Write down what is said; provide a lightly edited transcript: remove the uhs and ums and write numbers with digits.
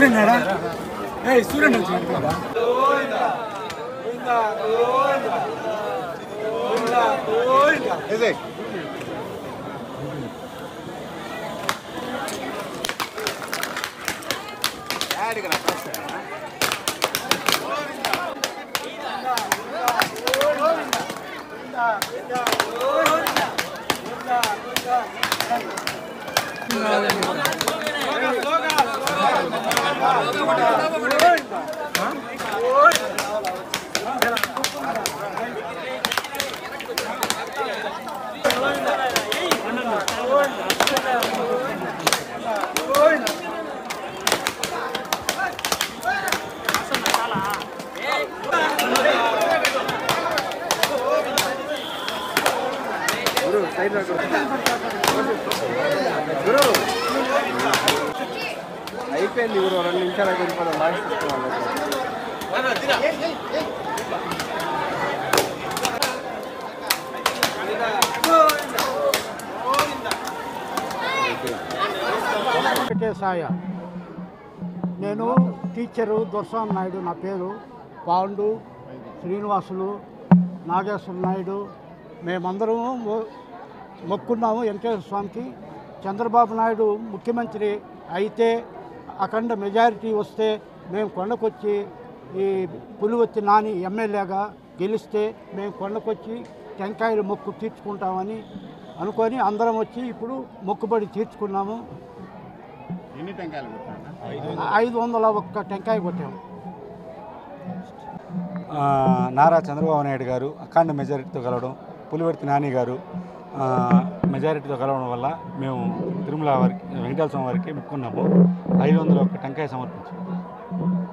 సూర్యన్ సూర్యన్ వచ్చినాడు కదా. అయిపోయింది ఊరు 2 నిమిషాలు వెళ్ళిపోతాం మాట్లాడుతున్నాను. సాయ నేను టీచరు దొరస్వామి నాయుడు, నా పేరు పాండు శ్రీనివాసులు నాగేశ్వర నాయుడు. మేమందరము మొక్కున్నాము వెంకటేశ్వర స్వామికి. చంద్రబాబు నాయుడు ముఖ్యమంత్రి అయితే అఖండ మెజారిటీ వస్తే మేము కొండకొచ్చి ఈ పులివెత్తి నాని ఎమ్మెల్యేగా గెలిస్తే మేము కొండకొచ్చి టెంకాయలు మొక్కు తీర్చుకుంటామని అనుకొని అందరం వచ్చి ఇప్పుడు మొక్కుబడి తీర్చుకున్నాము. ఎన్ని టెంకాయలు? 501 టెంకాయ కొట్టాము. నారా చంద్రబాబు నాయుడు గారు అఖండ మెజారిటీతో గెలవడం, పులివర్తి నాని గారు మెజారిటీతో కలవడం వల్ల మేము తిరుమల వారికి వెంకటేశ్వర స్వామి వారికి మొక్కున్నాము. 501 టెంకాయ సమర్పించాము.